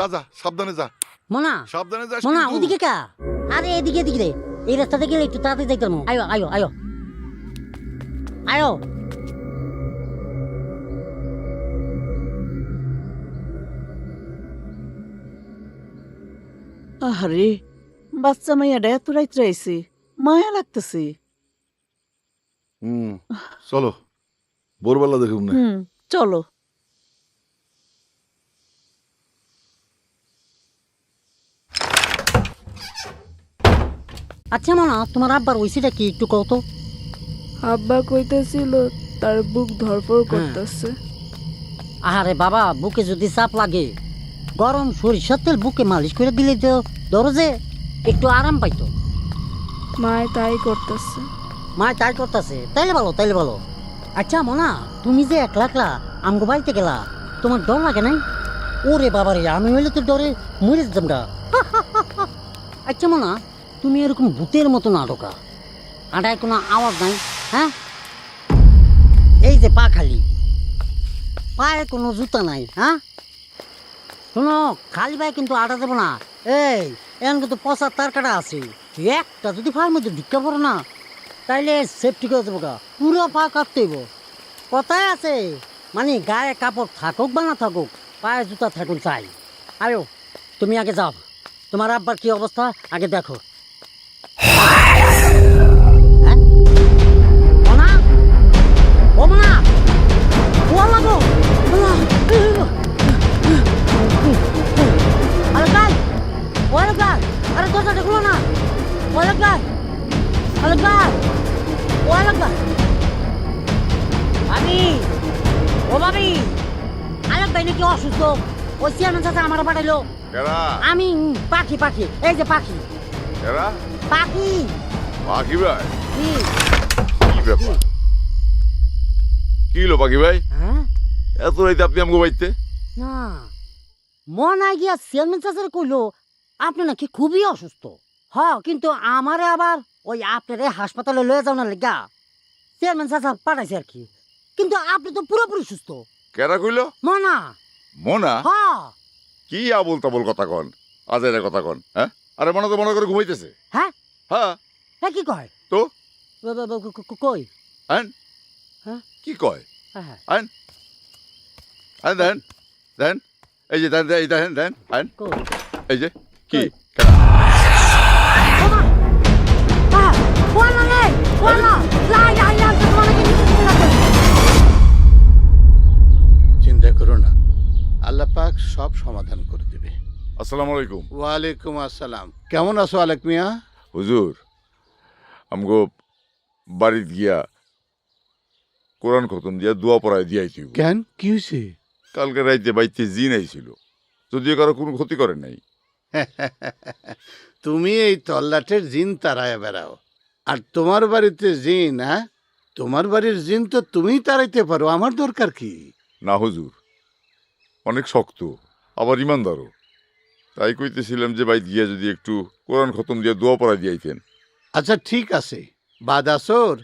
যা যা সাবধানে যা মোনা সাবধানে যাস মোনা কিন্তু। ওদিকে কা আরে এদিকে এদিকে রে এই রাস্তাতে গেলে একটু তাড়াতাড়ি যাইতাম আয়ো আয়ো আয়ো আয়ো আরে বাচ্চা মাইয়াটা এত রাইত রাইছে মায়া লাগতেছে। চলো ভোরবেলা দেখুন না চলো। আচ্ছা মোনা তোমার আব্বার ওইসিটা কি একটু কও তো। আব্বা কইতেছিল তার বুক ধরফর করতেছে। আরে বাবা বুকে যদি চাপ লাগে গরম সরিষার তেল বুকে মালিশ করে দিলে তো ধরো যে একটু আরাম পাইতো। মায় তাই করতেছে। মা তাই করতেছে তাইলে ভালো। আচ্ছা মোনা তুমি যে একলা একলা আমগো বাড়িতে গেলা তোমার ডর লাগে নাই? ওরে বাবারে আমি হইলে তো ডরে মরে যেতাম গা। আচ্ছা মোনা তুমি এরকম ভূতের মতো নাটকা আটায় কোনো আওয়াজ নাই? হ্যাঁ এই যে পা খালি পায়ে কোনো জুতা নাই। হ্যাঁ শোনো খালি পায়ে কিন্তু আটা দেবো না। এই এখন কিন্তু পচার তার কাটা আছে একটা যদি পায়ের মধ্যে ঢিক্কা পড়ো না তাইলে সেফটি করে দেবো গা পুরো পা কাটতে হইব। কথায় আছে মানে গায়ে কাপড় থাকুক বা না থাকুক পায়ে জুতা থাকুক চাই। আয়ো তুমি আগে যাও তোমার আব্বার কি অবস্থা আগে দেখো। হ্যাঁ? মোনা? ও মোনা? ও লাগো মোনা! আরে গাই ওরে গাই আরে দরজাটা খুলো না। ওরে গাই আরে গাই ওরে গাই ভাবি ও ভাবি আরেক ভাই নাকি অসুস্থ ওই চেয়ারম্যান চাচা আমার পাঠাইলো। কেরা আমি পাখি এই যে পাখি কেরা পাখি পাখি ভাই কি? কি ব্যাপার কি হলো পাখি ভাই হ্যাঁ এত রাইতে আপনি আমাকে বাইতে না মনে গিয়া চেয়ারম্যান চাচার কইলো আপনি নাকি খুবই অসুস্থ। কিন্তু আমারে আবার ওই আপনারে হাসপাতালে লয়ে যাও না লেগা চেয়ারম্যান চাচা পাঠাইছে আর কি। কিন্তু আপনি তো পুরোপুরি সুস্থ। কেরা কইলো মনা মনা হ কি আবল তাবল কথা কন আজের কথা কন হ্যাঁ আরে মনে তো মনে করে ঘুমাইতেছে হ্যাঁ হ্যাঁ হ্যাঁ কি কয় তো কই আন হ্যাঁ কি কয় হ্যাঁ আন আন দেন দেন এই যে দেন এই দেখেন দেন আন কই এই যে কি ওমা ওয়ালা নে ওয়ালা লা ইলাহা ইল্লাল্লাহ তোমার কি চিন্তা করো না, আল্লাহ পাক সব সমাধান করে দেবে। আসসালামু আলাইকুম ওয়ালাইকুম আসসালাম। কেমন আছো আলেক মিয়া? হুজুর আমগো বাড়িতে গিয়া কোরআন খতম দিয়া দোয়া পড়ায় দিয়াইছি কেন কি হয়েছে? কালকে রাইতে বাইতে জিন আইছিল যদিও কারো কোনো ক্ষতি করে নাই। তুমি এই তল্লাটের জিন তাড়ায় বেড়াও, আর তোমার বাড়িতে জিন? হ্যাঁ, তোমার বাড়ির জিন তো তুমিই তাড়াইতে পারো, আমার দরকার কি? না হুজুর অনেক শক্ত আবার ইমানদারও, তাই কইতেছিলাম যে বাইত গিয়া যদি একটু কোরআন খতম দিয়া দোয়া পড়ায় দিয়াইতেন। আচ্ছা ঠিক আছে, বাদ আসর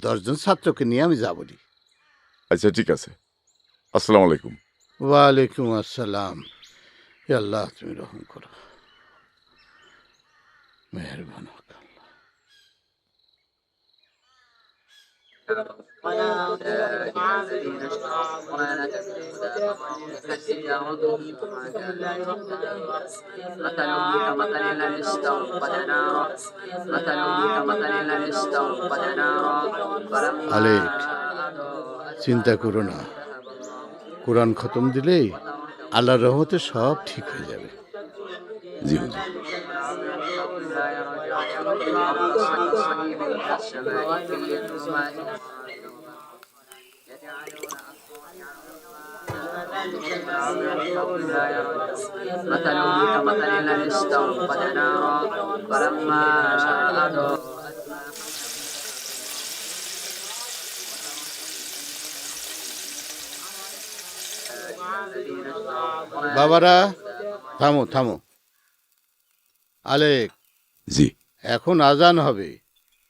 10 জন ছাত্রকে নিয়ে আমি যাবনি। আচ্ছা ঠিক আছে, আসসালামু আলাইকুম। ওয়ালাইকুম আসসালাম। হে আল্লাহ তুমি রহম করো, মেহরবান হোক আল্লাহ। আলেক চিন্তা করো না, কোরআন খতম দিলেই আল্লাহর রহমতে সব ঠিক হয়ে যাবে। জি হুজুর। বাবারা থামো থামো। আলেক জি এখন আজান হবে,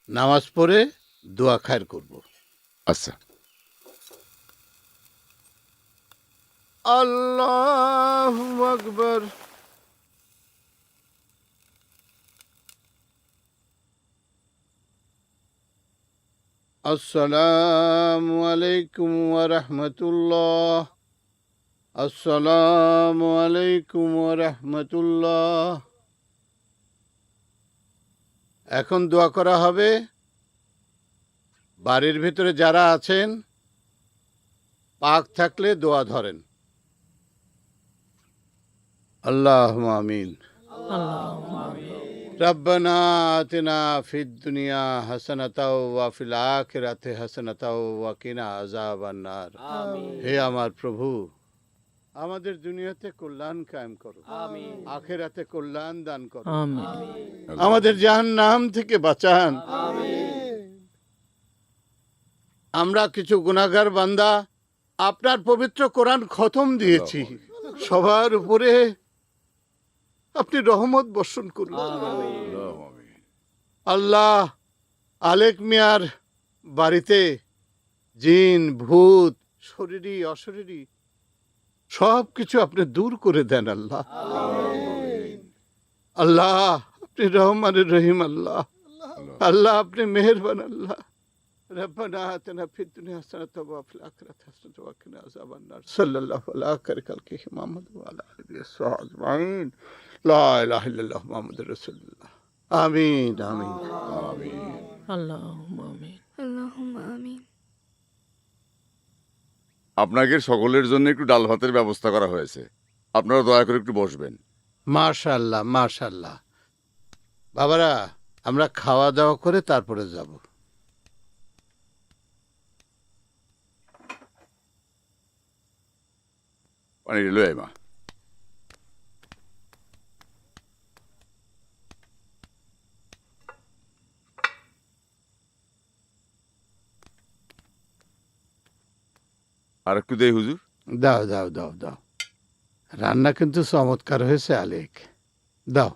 নামাজ পড়ে দোয়া খায়ের করব। আচ্ছা। আল্লাহু আকবার। আসসালামু আলাইকুম ওয়া রাহমাতুল্লাহ। আসসালামু আলাইকুম ওয়া রাহমাতুল্লাহ। এখন দোয়া করা হবে। বাড়ির ভিতরে যারা আছেন পাক থাকলে দোয়া ধরেন। আল্লাহুম্মা আমিন। রব্বানা আতিনা ফিদ দুনিয়া হাসানাতাও ওয়া ফিল আখিরাতি হাসানাতাও ওয়া কিনা আযাবান নার। হে আমার প্রভু, আমাদের দুনিয়াতে কল্যাণ কায়েম করো, আখিরাতে কল্যাণ দান করো, আমাদের জাহান্নাম থেকে বাঁচান। আমরা কিছু গুনাহগার বান্দা আপনার পবিত্র কোরআন খতম দিয়েছি, সবার উপরে আপনি রহমত বর্ষণ করুন। আল্লাহ, আলেক মিয়ার বাড়িতে জিন ভূত শরীরী অশরীরী সব কিছু আপনি দূর করে দেন আল্লাহ। আল্লাহ আপনি রহমানুর রহিম আল্লাহ। আল্লাহ আপনি মেহেরবান আল্লাহ। ربنا آتنا في الدنيا حسنة وفي الآخرة حسنة وقنا عذاب النار صلى الله على خير خلقه محمد وعلى آله وصحبه أجمعين لا إله إلا الله محمد رسول الله آمين آمين آمين আল্লাহুম্মা আমিন। আল্লাহুম্মা আমিন। আপনাকে সকলের জন্য একটু ডাল ভাতের ব্যবস্থা করা হয়েছে, আপনারা দয়া করে একটু বসবেন। মাশাআল্লাহ মাশাআল্লাহ। বাবারা, আমরা খাওয়া দাওয়া করে তারপরে যাব। পানি লই মা। আর একটু দেই হুজুর। দাও দাও দাও দাও, রান্না কিন্তু চমৎকার হয়েছে আলেক, দাও।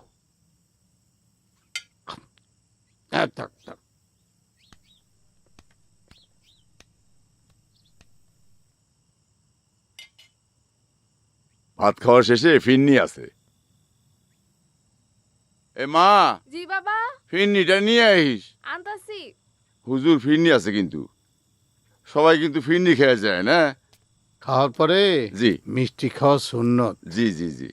থাক থাক। ভাত খাওয়া শেষে ফিরনি আছে। এ মা, জি বাবা, ফিরনিটা নিয়ে আইস। আনতাছি। হুজুর ফিরনি আছে কিন্তু, সবাই কিন্তু ফিরনি খেয়ে যায় না। খাওয়ার পরে জি মিষ্টি খাওয়া সুন্নত। জি জি জি।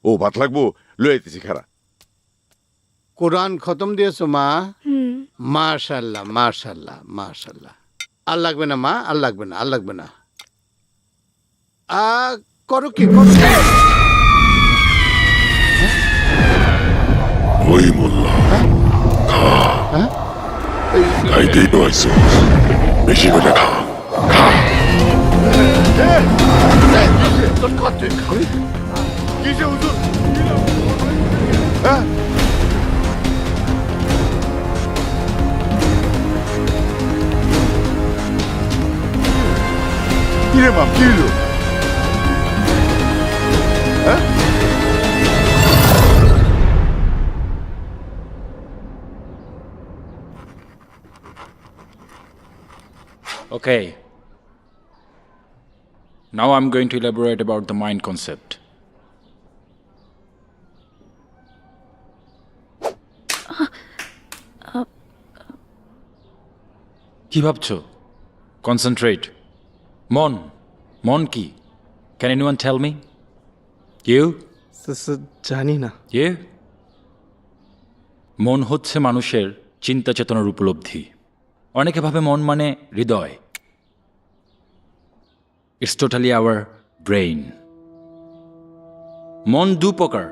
ও ভাত লাগবো, লই আইতেছি খারা। কোরআন খতম দিয়েছো মা? হুম। মাশাল্লাহ মাশাল্লাহ মাশাল্লাহ। আর লাগবে না মা, আর লাগবে না, আর লাগবে না। করো কি করো কি? ওই মোল্লা হ্যাঁ? খাইতেই তো আইসো, বেশি করে খা। তোর কত খাবি? কিসে হুজুর? হ্যাঁ? কি রে মা, কি হলো? হ্যাঁ? Okay. Now I'm going to elaborate about the mind concept. কি ভাবছো? Concentrate. মন কি? Can anyone tell me? You? জানি না। You? মন হচ্ছে মানুষের চিন্তা চেতনার উপলব্ধি। অনেকে ভাবে মন মানে হৃদয়। It's totally our brain. মন দু প্রকার।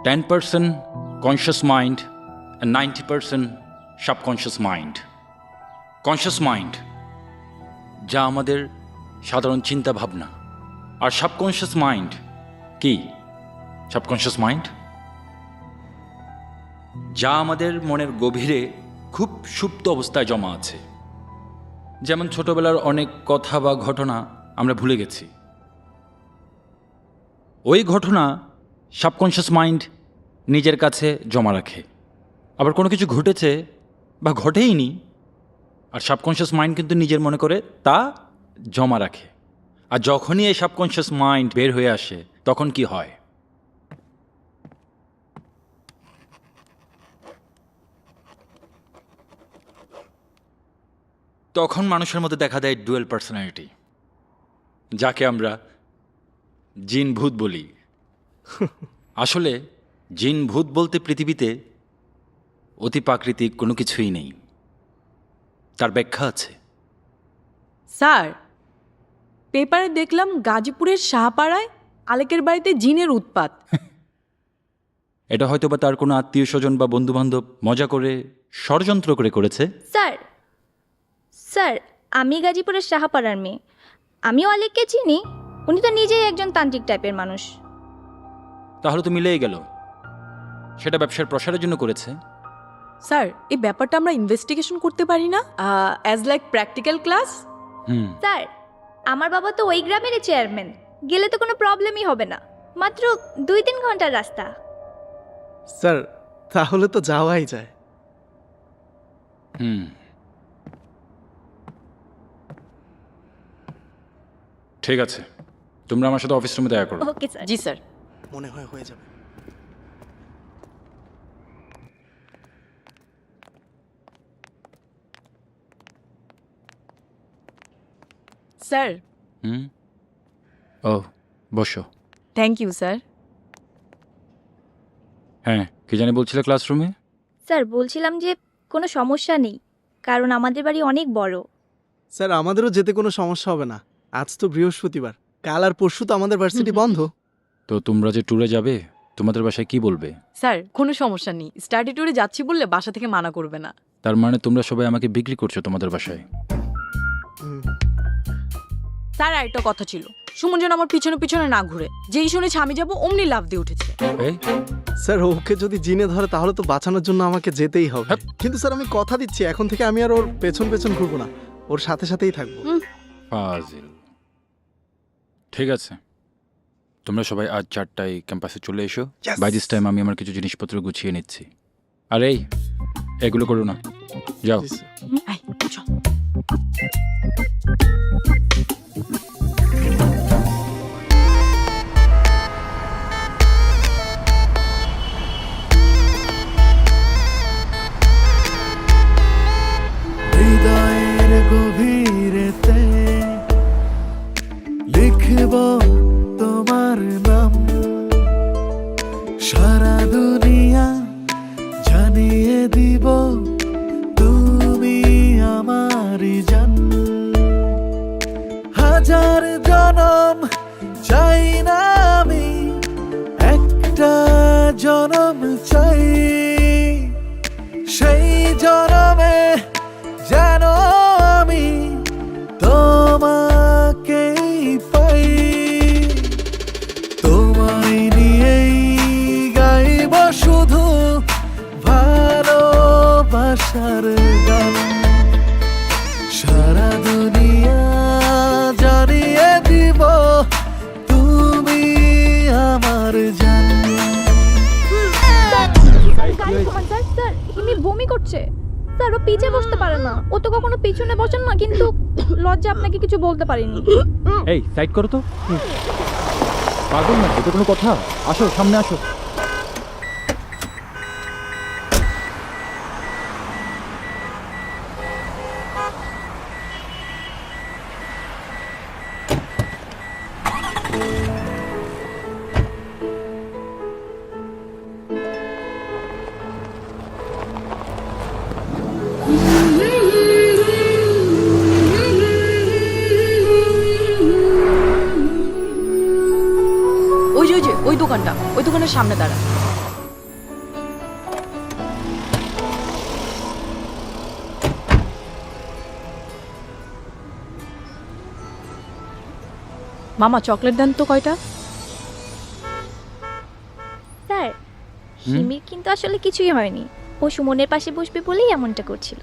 (10% conscious mind and 90% subconscious mind. Conscious mind, যা আমাদের সাধারণ চিন্তা ভাবনা, আর সাবকনশিয়াস মাইন্ড কি? সাবকনশিয়াস মাইন্ড যা আমাদের মনের গভীরে খুব সুপ্ত অবস্থায় জমা আছে। যেমন ছোটবেলার অনেক কথা বা ঘটনা আমরা ভুলে গেছি। ওই ঘটনা সাবকনশিয়াস মাইন্ড নিজের কাছে জমা রাখে। আবার কোনো কিছু ঘটেছে বা ঘটেইনি, আর সাবকনশিয়াস মাইন্ড কিন্তু নিজের মনে করে তা জমা রাখে। আর যখনই এই সাবকনশিয়াস মাইন্ড বের হয়ে আসে তখন কি হয়? তখন মানুষের মধ্যে দেখা দেয় ডুয়েল পার্সোনালিটি, যাকে আমরা জিন ভূত বলি। আসলে জিন ভূত বলতে পৃথিবীতে অতি প্রাকৃতিক কোনো কিছুই নেই, তার ব্যাখ্যা আছে। স্যার, পেপারে দেখলাম গাজীপুরের শাহপাড়ায় আলেকের বাড়িতে জিনের উৎপাত। এটা হয়তো বা তার কোনো আত্মীয় স্বজন বা বন্ধুবান্ধব মজা করে ষড়যন্ত্র করে করেছে। স্যার স্যার আমি গাজীপুরের শাহপাড়ার মেয়ে, আমিও অলেককে চিনি। উনি তো নিজেই একজন তান্ত্রিক টাইপের মানুষ। তাহলে তো মিলেই গেল, সেটা ব্যবসার প্রসারের জন্য করেছে। স্যার, এই ব্যাপারটা আমরা ইনভেস্টিগেশন করতে পারি না, as like practical class? Sir আমার বাবা তো ওই গ্রামেরই চেয়ারম্যান, গেলে তো কোনো প্রবলেমই হবে না, মাত্র 2-3 ঘন্টার রাস্তা। স্যার, তাহলে তো যাওয়াই যায়। ঠিক আছে, তোমরা আমার সাথে অফিস রুমে দেখা করো। Okay sir. জি স্যার। মনে হয় হয়ে যাবে। স্যার। ও বসো। Thank you sir. হ্যাঁ, কি জানি বলছিলে ক্লাসরুমে? স্যার বলছিলাম যে কোনো সমস্যা নেই, কারণ আমাদের বাড়ি অনেক বড়। স্যার, আমাদেরও যেতে কোনো সমস্যা হবে না। আজ তো বৃহস্পতিবার, কাল আর পরশু তো আমাদের ভার্সিটি বন্ধ। তো তোমরা যে ট্যুরে যাবে, তোমাদের বাসায় কি বলবে? স্যার, কোনো সমস্যা নেই, স্টাডি ট্যুরে যাচ্ছি বললে বাসা থেকে মানা করবে না। তার মানে তোমরা সবাই আমাকে বিক্রি করছো তোমাদের বাসায়? স্যার, আর একটা কথা ছিল, সুমন যেন আমার পিছনে পিছনে না ঘুরে। যেই শুনেছে আমি যাবো অমনি লাফ দিয়ে উঠেছে। এই, স্যার, ওকে যদি জিনে ধরে তাহলে তো বাঁচানোর জন্য আমাকে যেতেই হবে। কিন্তু স্যার, আমি কথা দিচ্ছি এখন থেকে আমি আর ওর পেছন পেছন ঘুরবো না, ওর সাথে সাথেই থাকবো। ফাজিল। ঠিক আছে, তোমরা সবাই আজ 4টায় ক্যাম্পাসে চলে এসো। বাই দিস টাইম আমি আমার কিছু জিনিসপত্র গুছিয়ে নিচ্ছি। আর এই, এগুলো করো না, যাও। জি, স্যার। আয়, চল। হৃদয়ের গভীরেতে লিখব তোমার নাম, সারা দুনিয়া জানিয়ে দিব তুমি আমারই জান। হাজার জনম চাই না আমি, একটা জনম চাই, সেই জনমে যেন আমি তোমাকেই পাই। তোমায় নিয়েই গাইব শুধু ভালোবাসার গান, সারা দুনিয়া জানিয়ে দিব তুমি আমার জান। স্যার হিমি বমি করছে। স্যার ও পিছে বসতে পারে না, ও তো কখনো পিছনে বসেন না, কিন্তু লজ্জা আপনাকে কিছু বলতে পারিনি। এই, সাইড করো তো। পাগল না, এটা কোনো কথা? আসো, সামনে আসো। ওই দোকানটা, ওই দোকানের সামনে দাঁড়া। মামা, চকলেট দেন তো কয়টা। স্যার হিমির কিন্তু আসলে কিছুই হয়নি, ও সুমনের পাশে বসবে বলেই এমনটা করছিল।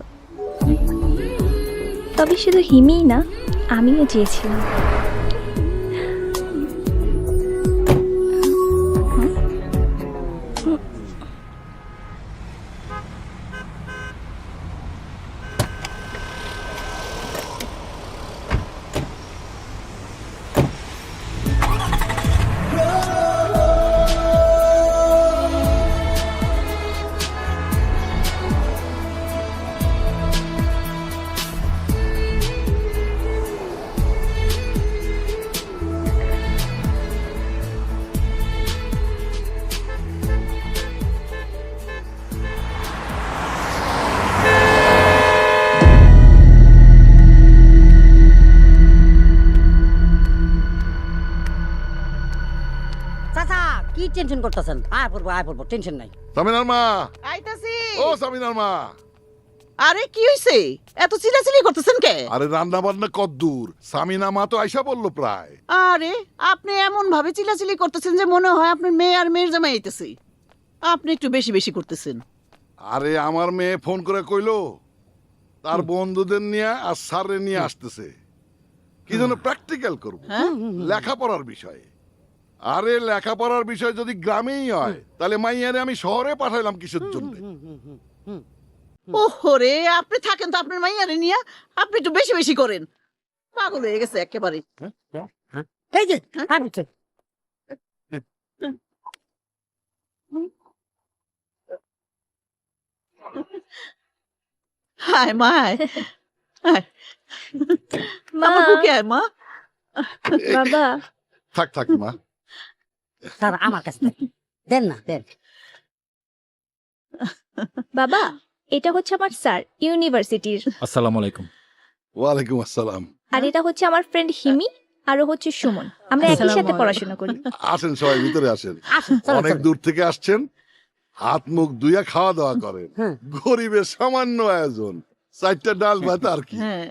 তবে শুধু হিমিই না, আমিও চেয়েছিলাম। চাচা কি টেনশন করতেছেন? আয় পড়বো টেনশন নাই। সামিনার মা, আইতাছি। ও সামিনার মা। আরে কি হইছে? এত চিল্লাচিল্লি করতেছেন কে? আরে রান্না বান্না কদ্দূর? সামিনা মা তো আইসা বললো প্রায়। আরে আপনি এমন ভাবে চিল্লাচিল্লি করতেছেন যে মনে হয় আপনার মেয়ে আর মেয়ের জামাই আইতেছে। আপনি একটু বেশি বেশি করতেছেন। আরে আমার মেয়ে ফোন করে কইলো তার বন্ধুদের নিয়ে আর স্যারে নিয়ে আসতেছে, কি যেন প্র্যাকটিক্যাল করবো, হ্যাঁ? লেখাপড়ার বিষয়ে। আরে লেখাপড়ার বিষয় যদি গ্রামেই হয় তাহলে মাইয়ারে আমি শহরে পাঠাইলাম কিসের জন্য? ওহরে আপনি থাকেন তো আপনার মাইয়ারে নিয়ে, আপনি একটু বেশি বেশি করেন। পাগল হয়ে গেছে একেবারে। এই যে আইছে। হায় মা হায়। হায়। মা আমার বুকে আয় মা। বাবা থাক থাক মা। স্যার আমার কাছে দেন না দেন। বাবা এটা হচ্ছে আমার স্যার ইউনিভার্সিটির, আসসালামু আলাইকুম। ওয়ালাইকুম আসসালাম। আর এটা হচ্ছে আমার ফ্রেন্ড হিমি, আরো হচ্ছে সুমন। আমরা একই সাথে পড়াশোনা করি। আসেন সবাই ভিতরে আসেন। আসুন চলো অনেক চলো। দূর থেকে আসছেন, হাত মুখ ধুইয়া খাওয়া দাওয়া করেন। হ্যাঁ। গরিবের সামান্য আয়োজন, 4টা ডাল ভাত আর কি। হ্যাঁ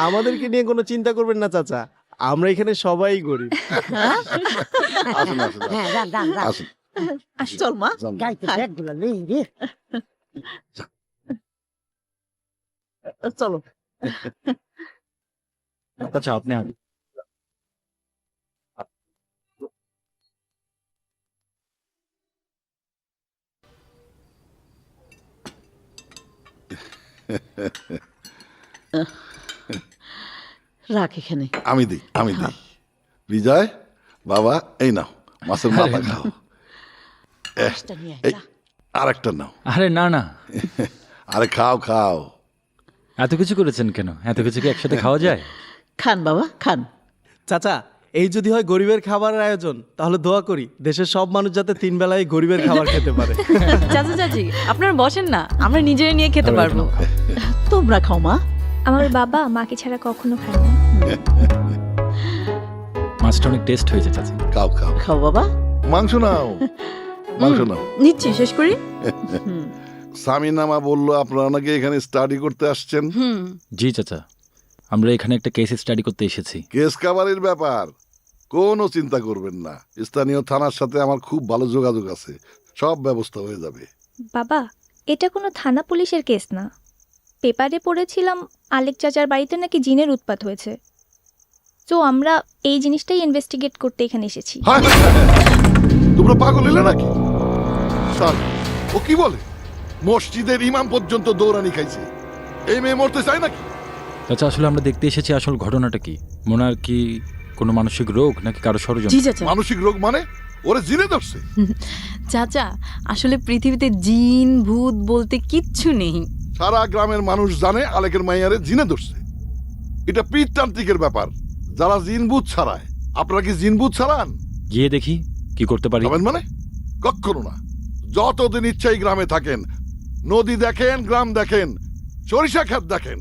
আমাদেরকে নিয়ে কোনো চিন্তা করবেন না চাচা, আমরা এখানে সবাই গরিব। আসুন আসুন হ্যাঁ যান যান যান। আসুন চল মা। যান। গাইতে ব্যাগগুলো নেই রে। চলো। আচ্ছা আপনি আগে। রাখ এখানে। আমি দিই বিজয় বাবা, এই নাও মাছের মাথা খাও। মাছটা নিয়ে আয়, যা। আরেকটা নাও। আরে না না, আরে খাও খাও। এত কিছু করেছেন কেন? এত কিছু কি একসাথে খাওয়া যায়? খান বাবা খান। চাচা এই যদি হয় গরিবের খাবারের আয়োজন, তাহলে দোয়া করি দেশের সব মানুষ যাতে 3 বেলায় গরিবের খাবার খেতে পারে। চাচা চাচি আপনারা বসেন না, আমরা নিজেরা নিয়ে খেতে পারবো। তোমরা খাও মা। আমার বাবা মাকে ছাড়া কখনো খায় না। মাছটা অনেক টেস্ট হয়েছে চাচি। খাও খাও। খাও বাবা। মাংস নাও, মাংস নাও। নিচ্ছি, শেষ করি। সামিনা মা বললো আপনারা নাকি এখানে স্টাডি করতে আসছেন। জি চাচা, আমরা এখানে একটা কেস স্টাডি করতে এসেছি। কেস কাভারের ব্যাপার কোনো চিন্তা করবেন না, স্থানীয় থানার সাথে আমার খুব ভালো যোগাযোগ আছে, সব ব্যবস্থা হয়ে যাবে। বাবা এটা কোনো থানা পুলিশের কেস না। পেপারে পড়েছিলাম আলেক চাচার বাড়িতে নাকি জিনের উৎপাত হয়েছে, তো আমরা এই জিনিসটাই ইনভেস্টিগেট করতে এখানে এসেছি। হায়, তোমরা পাগল হলে নাকি? স্যার ও কি বলে? মসজিদের ইমাম পর্যন্ত দৌড়ানি খাইছে, এই মেয়ে মরতে চায় নাকি? চাচা আসলে আমরা দেখতে এসেছি আসল ঘটনাটা কি। মনে আর কি কোনো মানসিক রোগ নাকি কারো জি ষড়যন্ত্র? চাচা। মানসিক রোগ মানে? ওরে জিনে ধরছে? চাচা আসলে পৃথিবীতে জিন ভূত বলতে কিচ্ছু নেই। সারা গ্রামের মানুষ জানে আলেকের মাইয়ারে জিনে ধরছে। এটা পীরতান্ত্রিকের ব্যাপার, যারা জিনভূত ছাড়ায়। আপনারা কি জিনভূত ছাড়ান? গিয়ে দেখি কি করতে পারি। যাবেন মানে? কখনো না। যতদিন ইচ্ছাই গ্রামে থাকেন, নদী দেখেন, গ্রাম দেখেন, সরিষা ক্ষেত দেখেন,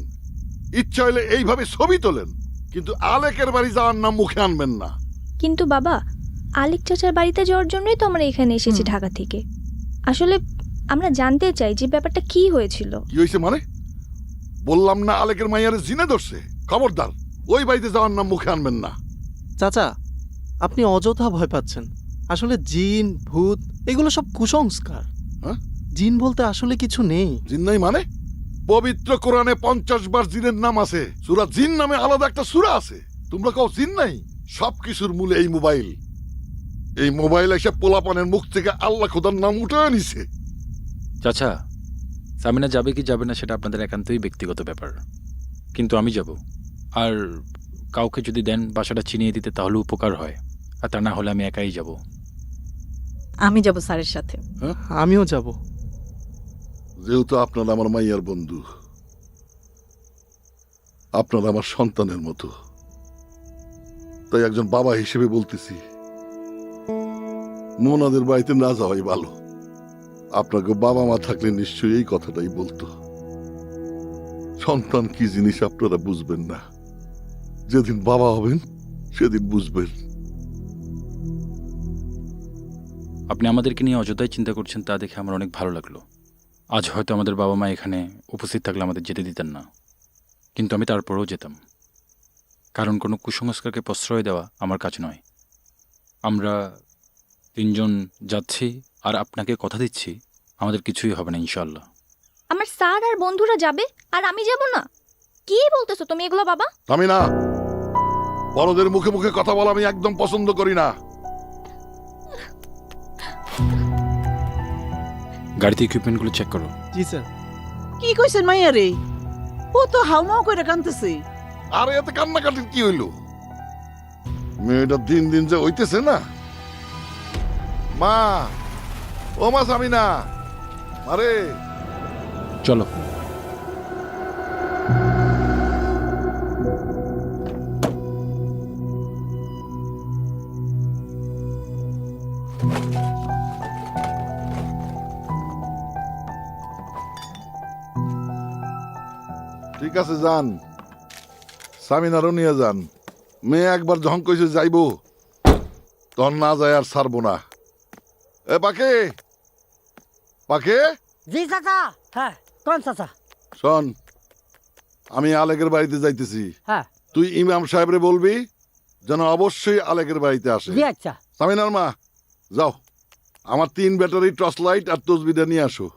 ইচ্ছা হইলে এইভাবে ছবি তোলেন, কিন্তু আলেকের বাড়ি যাওয়ার নাম মুখে আনবেন না। কিন্তু বাবা আলেক চাচার বাড়িতে যাওয়ার জন্যই তো আমরা এখানে এসেছি ঢাকা থেকে। আসলে আমরা জানতে চাই যে ব্যাপারটা কি হয়েছিল। কি হয়েছে মানে? বললাম না আলেকের মাইয়ারে জিনে ধরছে। খবরদার ওই বাড়িতে যাওয়ার নাম মুখে আনবেন না। চাচা আপনি অযথা ভয় পাচ্ছেন। আসলে জিন ভূত এগুলো সব কুসংস্কার। হ্যাঁ? জিন বলতে আসলে কিছু নেই। জিন নাই মানে? পবিত্র কোরআনে 50 বার জিনের নাম আছে। সূরা জিন নামে আলাদা একটা সূরা আছে। তোমরা কও জিন নাই? সবকিছুর মূলে এই মোবাইল। এই মোবাইল এসে পোলাপানের মুখ থেকে আল্লাহ খোদার নাম উঠে নিছে। চাচা সামিনা যাবে কি যাবে না সেটা আপনাদের একান্তই ব্যক্তিগত ব্যাপার, কিন্তু আমি যাব। আর কাউকে যদি দেন বাসাটা চিনিয়ে দিতে তাহলে উপকার হয়, আর তা না হলে আমি একাই যাব। আমি যাব স্যারের সাথে। আমিও যাব। যেহেতু আপনারা আমার মাইয়ার বন্ধু, আপনারা আমার সন্তানের মতো, তাই একজন বাবা হিসেবে বলতেছি, মোনাদের বাড়িতে না যাওয়াই ভালো। আপনাকে বাবা মা থাকলে নিশ্চয়ই এই কথাটাই বলতো। সন্তান কি জিনিস আপনারা বুঝবেন না, যেদিন বাবা হবেন সেদিন বুঝবেন। আপনি আমাদেরকে নিয়ে অযথাই চিন্তা করছেন তা দেখে আমার অনেক ভালো লাগলো। আজ হয়তো আমাদের বাবা মা এখানে উপস্থিত থাকলে আমাদের যেতে দিতেন না, কিন্তু আমি তারপরেও যেতাম, কারণ কোনো কুসংস্কারকে প্রশ্রয় দেওয়া আমার কাজ নয়। আমরা 3 জন যাচ্ছি, আর আপনাকে কথা দিচ্ছি আমাদের কিছুই হবে না ইনশাল্লাহ। আমার স্যার আর বন্ধুরা যাবে আর আমি যাব না? কি বলতেছো তুমি এগুলো বাবা? আমি না, বড়দের মুখে মুখে কথা বলা আমি একদম পছন্দ করি না। গাড়িতে ইকুইপমেন্টগুলো চেক করো। জি স্যার। কি কইছেন মাইয়া রে? ও তো হাউমাউ করে কাঁদতেছে। আর এতে কান্নাকাটির কি হইল? মেয়েটা দিন দিন যে হইতেছে না। মা, ও মা সামিনা, আরে চলো। ঠিক আছে, যান, সামিনারও নিয়ে যান। মেয়ে একবার যখন কইছে যাইবো, তখন না যায় আর ছাড়বো না। এ পাকে, পাকে, জি চাচা। হ্যাঁ, কোন চাচা? শোন, আমি আলেকের বাড়িতে যাইতেছি। হ্যাঁ। তুই ইমাম সাহেবরে বলবি যেন অবশ্যই আলেকের বাড়িতে আসে। জি আচ্ছা। সামিনার মা, যাও, আমার 3 ব্যাটারি টর্চ লাইট আর তসবিটা নিয়ে আসো।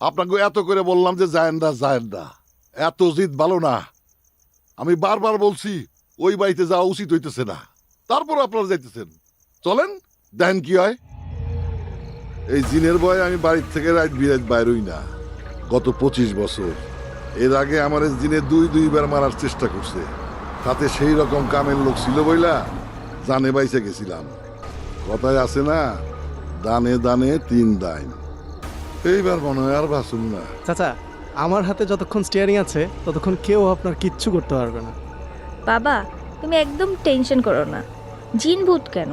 আপনাকে এত করে বললাম যে যায়েন না, এত জিদ ভালো না। আমি বারবার বলছি ওই বাড়িতে যাওয়া উচিত হইতেছে না, তারপর আপনারা যাইতেছেন। চলেন, দেখেন কি হয়। এই জিনের ভয়ে আমি বাড়ির থেকে রাত বিরাত বাইরই না গত 25 বছর। এর আগে আমার এই জিনে 2-2বার মারার চেষ্টা করছে, তাতে সেই রকম কামের লোক ছিল বইলা জানে বাইসে গেছিলাম। কথায় আছে না, দানে দানে 3 দাইন। এইবার মনে হয় আর বাসুন না। চাচা, আমার হাতে যতক্ষণ স্টিয়ারিং আছে ততক্ষণ কেউ আপনার কিচ্ছু করতে পারবে না। বাবা তুমি একদম টেনশন করো না। জিন ভূত কেন,